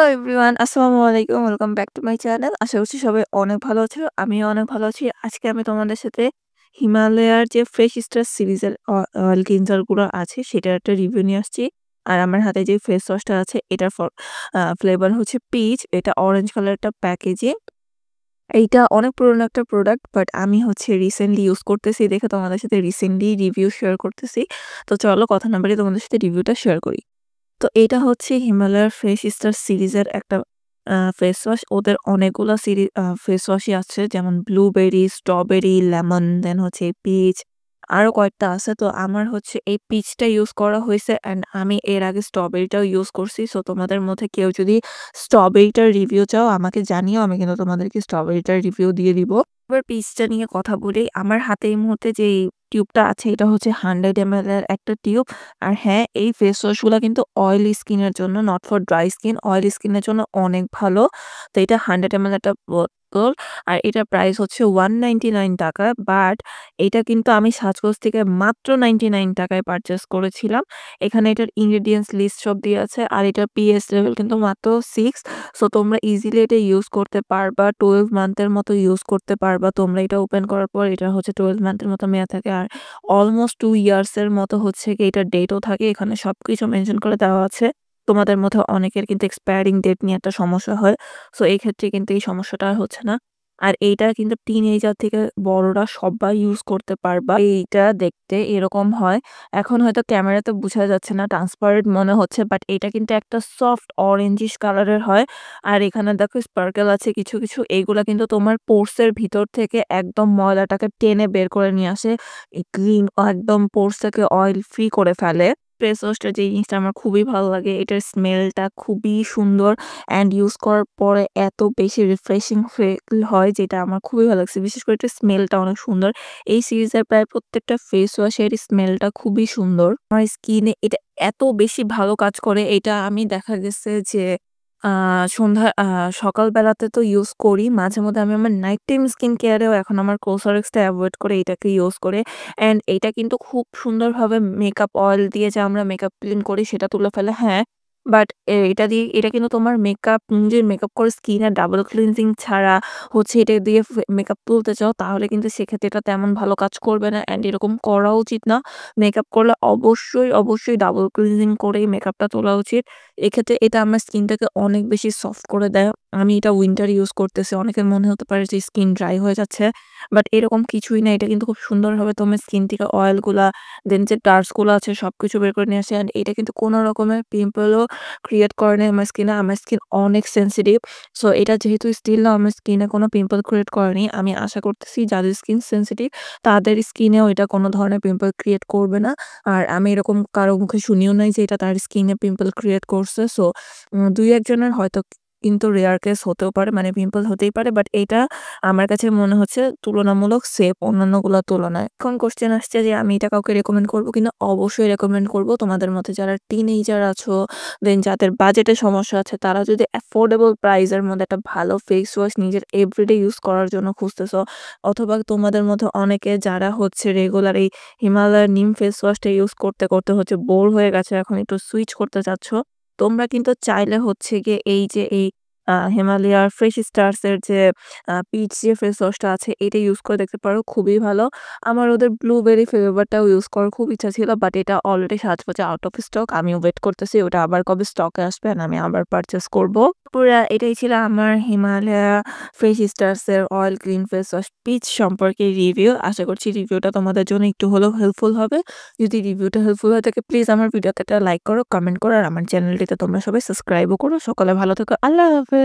Hello everyone, আসসালামু আলাইকুম। Welcome back to my channel. আশা করছি সবাই অনেক ভালো আছো। আমিও অনেক ভালো আছি। আজকে আমি তোমাদের সাথে হিমালয়ার যে ফ্রেশ স্টার সিরিজের অয়েল ক্লিনজার গুলো আছে সেটার একটা রিভিউ নিয়ে আসছি। আর আমার হাতে যে ফেস ওয়াশটা আছে এটার ফ্লেভার হচ্ছে পিচ। এটা অরেঞ্জ কালার একটা প্যাকেজিং। এইটা অনেক পুরনো একটা প্রোডাক্ট, বাট আমি হচ্ছে রিসেন্টলি ইউজ করতেছি দেখে তোমাদের সাথে রিসেন্টলি রিভিউ শেয়ার করতেছি। তো চলো কথা না বাড়িয়ে তোমাদের সাথে রিভিউটা শেয়ার করি। তো এটা হচ্ছে হিমালয়ার ফ্রেশ স্টার সিরিজের একটা ফেস ওয়াশ। ওদের অনেকগুলা ফেস ওয়াশই আছে, যেমন ব্লুবেরি, স্ট্রবেরি, লেমন, দেন হচ্ছে পিচ, আরো কয়েকটা আছে। তো আমার হচ্ছে এই পিচটা ইউজ করা হয়েছে অ্যান্ড আমি এর আগে স্ট্রবেরিটাও ইউজ করছি। সো তোমাদের মধ্যে কেউ যদি স্ট্রবেরিটার রিভিউ চাও আমাকে জানিও, আমি কিন্তু তোমাদেরকে স্ট্রবেরিটার রিভিউ দিয়ে দিব। এবার পিচটা নিয়ে কথা বলি। আমার হাতে এই মুহূর্তে যে টিউবটা আছে এটা হচ্ছে 100 ml এর একটা টিউব। আর হ্যাঁ, এই ফেস ওয়াশগুলা কিন্তু অয়েলি স্কিনের জন্য, not for dry skin, oily স্কিনের জন্য অনেক ভালো। তো এটা 100 ml একটা বোতল। আর এটার প্রাইস হচ্ছে ৳199। বাট এটা কিন্তু আমি সাজগোজ থেকে মাত্র ৳99 পারচেজ করেছিলাম। এখানে এটার ইনগ্রেডিয়েন্টস লিস্ট সব দেয়া আছে। আর এটার পিএইচ লেভেল কিন্তু মাত্র 6। সো তোমরা ইজিলি এটা ইউজ করতে পারবা। 12 মান্থের মতো ইউজ করতে পারবা। তোমরা এটা ওপেন করার পর এটা হচ্ছে 12 মান্থের মতো মেয়াদ থাকে। আর অলমোস্ট 2 ইয়ার্স এর মতো হচ্ছে গিয়ে এটার ডেটও থাকে। এখানে সবকিছু মেনশন করে দেওয়া আছে। তোমাদের মধ্যে অনেকের কিন্তু এক্সপায়ারিং ডেট নিয়ে একটা সমস্যা হয়। সো এই ক্ষেত্রে কিন্তু এই সমস্যাটা আর হচ্ছে না। আর এইটা কিন্তু টিনেজার থেকে বড়রা সবাই ইউজ করতে পারবা। এইটা দেখতে এরকম হয়। এখন হয়তো ক্যামেরাতে বোঝা যাচ্ছে না, ট্রান্সপারেন্ট মনে হচ্ছে, বাট এটা কিন্তু একটা সফট অরেঞ্জিশ কালারের হয়। আর এখানে দেখো স্পার্কেল আছে কিছু, কিছু। এইগুলা কিন্তু তোমার পোরস এর ভিতর থেকে একদম ময়লাটাকে টেনে বের করে নিয়ে আসে। ক্লিন একদম পোরস থেকে অয়েল ফ্রি করে ফেলে। ফেস ওয়াশটার যে জিনিসটা আমার খুবই ভালো লাগে, এটার স্মেলটা খুবই সুন্দর অ্যান্ড ইউজ করার পরে এত বেশি রিফ্রেশিং ফিল হয়, যেটা আমার খুবই ভালো লাগছে। বিশেষ করে এটার স্মেলটা অনেক সুন্দর। এই সিরিজের প্রায় প্রত্যেকটা ফেস ওয়াশের স্মেলটা খুবই সুন্দর। আমার স্কিনে এটা এত বেশি ভালো কাজ করে, এটা আমি দেখা গেছে যে আ সন্ধ্যা সকাল বেলাতে তো ইউজ করি। মাঝে মধ্যে আমি আমার নাইট টাইম স্কিন কেয়ারেও এখন আমার COSRX টা এভয়েড করে এটাকে ইউজ করে। অ্যান্ড এইটা কিন্তু খুব সুন্দরভাবে মেকআপ অয়েল দিয়ে যে আমরা মেকআপ ক্লিন করি সেটা তুলে ফেলে, হ্যাঁ। বাট এটা কিন্তু তোমার তুমি যদি মেকআপ করে স্কিনে ডাবল ক্লিনজিং ছাড়া হচ্ছে এটা দিয়ে মেকআপ তুলতে চাও, তাহলে কিন্তু সেক্ষেত্রে এটা তেমন ভালো কাজ করবে না অ্যান্ড এরকম করা উচিত না। মেকআপ করলে অবশ্যই ডাবল ক্লিনজিং করেই মেকআপটা তোলা উচিত। এক্ষেত্রে এটা আমার স্কিনটাকে অনেক বেশি সফট করে দেয়। আমি এটা উইন্টার ইউজ করতেছি। অনেকের মনে হতে পারে যে স্কিন ড্রাই হয়ে যাচ্ছে। বাট এরকম কিছুই না। এটা কিন্তু খুব সুন্দরভাবে তোমার স্কিন থেকে অয়েলগুলা, দেন যে ডাস্ট গুলো আছে সবকিছু বের করে নিয়ে আসে। অ্যান্ড এটা কিন্তু কোনো রকমের পিম্পলও ক্রিয়েট করে নাই আমার স্কিনে। আমার স্কিন অনেক সেনসিটিভ। সো এটা যেহেতু স্টিল না আমার স্কিনে কোনো পিম্পল ক্রিয়েট করেনি, আমি আশা করতেছি যাদের স্কিন সেনসিটিভ তাদের স্কিনেও এটা কোনো ধরনের পিম্পল ক্রিয়েট করবে না। আর আমি এরকম কারো মুখে শুনিও নাই যে এটা তার স্কিনে পিম্পল ক্রিয়েট করছে। সো ২-১ জনের হয়তো কিন্তু রেয়ার কেস হতেও পারে, মানে পিম্পল হতেই পারে। বাট এইটা আমার কাছে মনে হচ্ছে তুলনামূলক সেফ অন্যান্যগুলোর তুলনায়। এখন কোয়েশ্চেন আসছে যে আমি এটা কাউকে রেকমেন্ড করব কিনা? অবশ্যই রেকমেন্ড করব। তোমাদের মধ্যে যারা টিনেজার আছো, দেন যাদের বাজেটের সমস্যা আছে, তারা যদি অ্যাফোর্ডেবল প্রাইসের মধ্যে একটা ভালো ফেস ওয়াশ নিজের এভরিডে ইউজ করার জন্য খুঁজতেছো, অথবা তোমাদের মধ্যে অনেকে যারা হচ্ছে রেগুলার এই হিমালয়ার নিম ফেস ওয়াশটা ইউজ করতে হচ্ছে বোর হয়ে গেছে, এখন একটু সুইচ করতে চাচ্ছ, তোমরা কিন্তু চাইলে হচ্ছে গিয়ে এই যে এই হিমালয়ার ফ্রেশ স্টার্স এর যে পিচ যে ফেস ওয়াশটা আছে এটা ইউজ করে দেখতে পারো, খুবই ভালো। আমার ওদের ব্লুবেরি ফ্লেভারটাও ইউজ করার খুব ইচ্ছা ছিল, বাট এটা অলরেডি সাজগোজে আউট অফ স্টক। আমিও ওয়েট করতেছি ওটা আবার কবে স্টকে আসবে and আমি আবার পারচেজ করব। পুরা এটাই ছিল আমার হিমালয়া ফ্রেশ স্টার্স এর oil clean face wash peach সম্পর্কে রিভিউ। আশা করছি রিভিউটা তোমাদের জন্য একটু হলেও হেল্পফুল হবে। যদি রিভিউটা হেল্পফুল হয়ে থাকে প্লিজ আমার ভিডিওতে একটা লাইক করো, কমেন্ট করো, আর আমার চ্যানেলটিতে তোমরা সবাই সাবস্ক্রাইবও করো। সকলে ভালো থেকো। আল্লাহ হাফেজ।